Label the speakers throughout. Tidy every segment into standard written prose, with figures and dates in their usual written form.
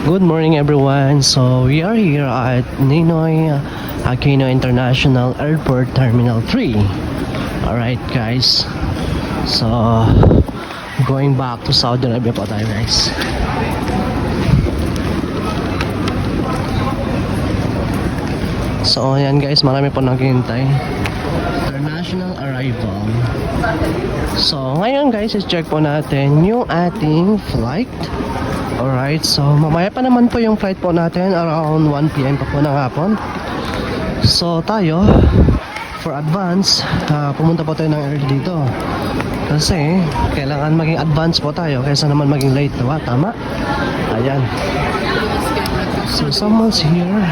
Speaker 1: Good morning everyone. So we are here at Ninoy Aquino International Airport Terminal 3. Alright guys. So going back to Saudi Arabia po tayo guys. So ayan guys, marami po naghihintay. International arrival. So ngayon guys, is-check po natin yung ating flight. Alright, so mamaya pa naman po yung flight po natin, around 1 PM pa po ng hapon. So tayo, for advance, pumunta po tayo ng early dito. Kasi kailangan maging advance po tayo kaysa naman maging late, diba? Tama? Ayan. So someone's here.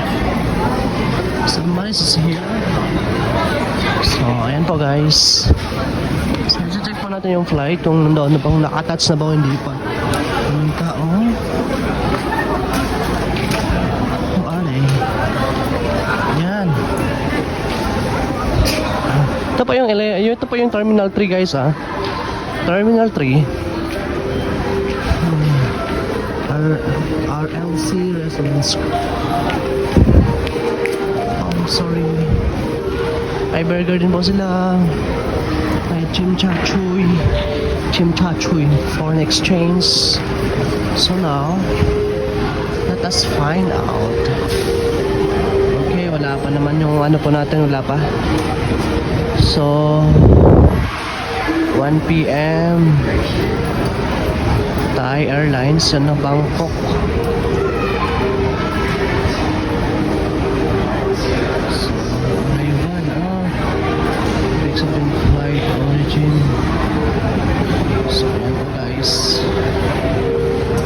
Speaker 1: Somebody's here. So ayan po guys. So check po natin yung flight, kung nandoon na bang naka-attach na ba o hindi pa. Ang tao. Ito po yung Terminal 3 guys Terminal 3. RLC Residence. Oh, sorry. May burger din po sila. May chimchachuy foreign exchange. So now let us find out. Okay, wala pa naman yung ano po natin, wala pa. So 1 PM Thai Airlines yan na Bangkok. So arrival, big something flight origin. So yan po guys.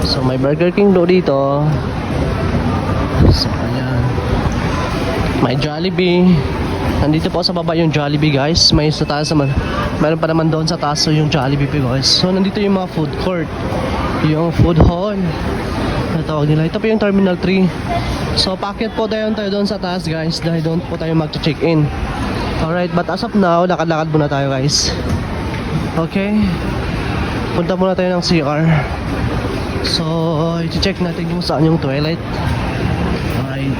Speaker 1: So may Burger King do dito. So ayan, may Jollibee. Nandito po sa baba yung Jollibee guys. May sa taas naman. Meron pa naman doon sa taas yung Jollibee po guys. So nandito yung mga food court, yung food hall na tawag nila. Ito po yung Terminal 3. So paakyat po tayo doon sa taas guys, dahil doon po tayo mag-check in. Alright, but as of now, lakad-lakad muna tayo guys. Okay, punta muna tayo ng CR. So i-check natin kung saan yung toilet. Alright.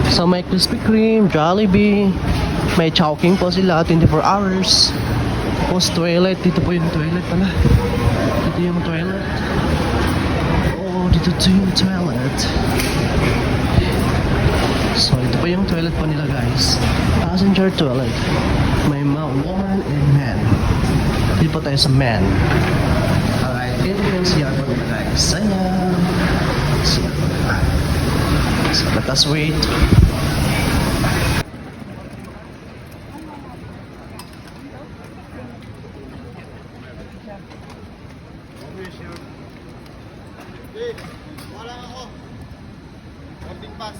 Speaker 1: So may Krispy Kreme, Jollibee, may Chowking po sila 24 hours. Post toilet, dito po yung toilet pala. Dito yung toilet. Oh, dito yung toilet. So ito po yung toilet po nila guys. Passenger toilet. May woman and man. Dito po tayo sa man. Alright, dito po yung CR po nila guys. Ayan. CR po nila. So let us wait.
Speaker 2: Wala ako. Boarding pass.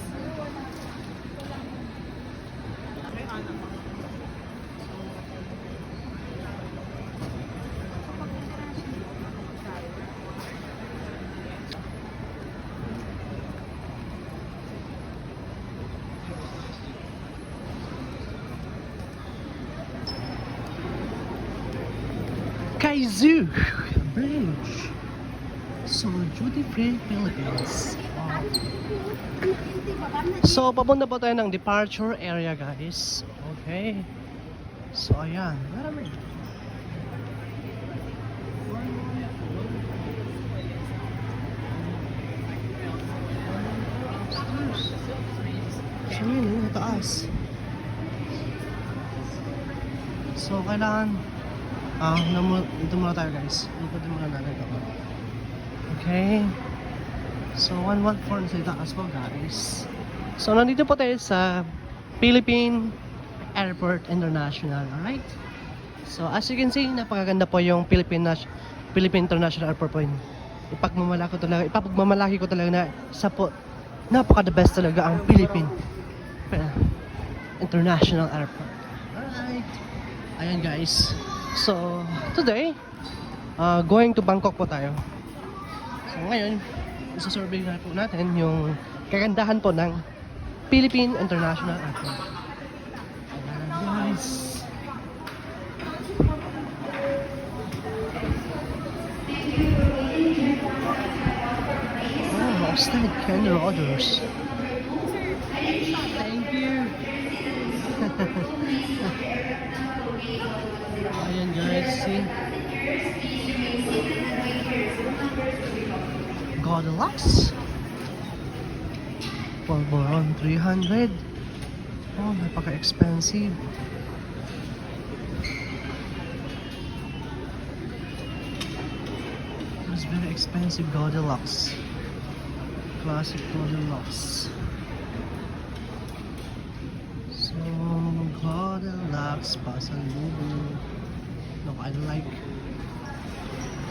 Speaker 1: Kaizu Bridge. So, duty free Philippines. So, papunta po tayo ng departure area guys. Okay. So, ayan. Marami. So, yun, taas. So, kailangan ito muna tayo guys. Ikutin muna natin ito. Okay. So 114 sa itaas po guys. So nandito po tayo sa Philippine Airport International. Alright. So as you can see, napakaganda po yung Philippine International Airport po yun. Ipapagmamalaki ko talaga na sa po, napaka the best talaga ang Philippine International Airport. Alright. Ayan guys. So today, going to Bangkok po tayo. So ngayon, isa-survey na po natin yung kagandahan po ng Philippine International Airport. Ayan guys. Roasted Kenny Rogers. Thank you. Ayan guys, see? Goldilocks. Polvoron 300. Oh, napaka-expensive. It's very expensive Goldilocks. Classic Goldilocks. So, Goldilocks pasalubong. No, I like.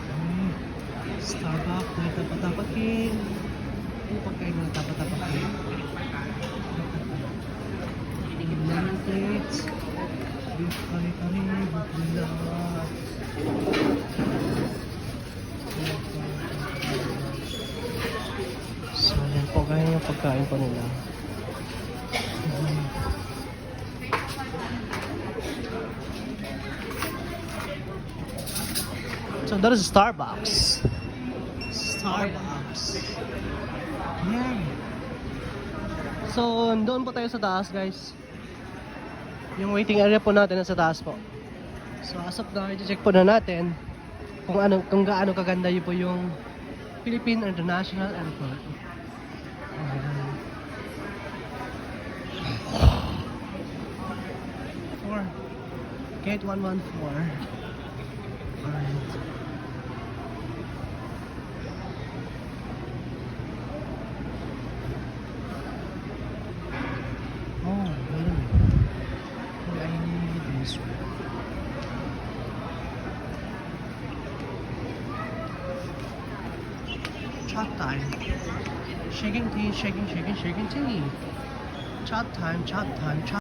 Speaker 1: Okay. Starbucks, may tapat-tapakin. Yung pagkain na tapat-tapakin. Lemon plates. Beef kari-kari. Bukulat. So, yan po kaya yung pagkain po nila. So, that is Starbucks. Starbucks. Yeah. So, doon po tayo sa taas, guys. Yung waiting area po natin nasa taas po. So, as of now, i-check po na natin kung gaano kaganda yun po yung Philippine International Airport. Gate 114. Alright. Oh, wait a minute. I need this one. Chat time. Shaking tea, shaking tea. Chat time, chat time, chat.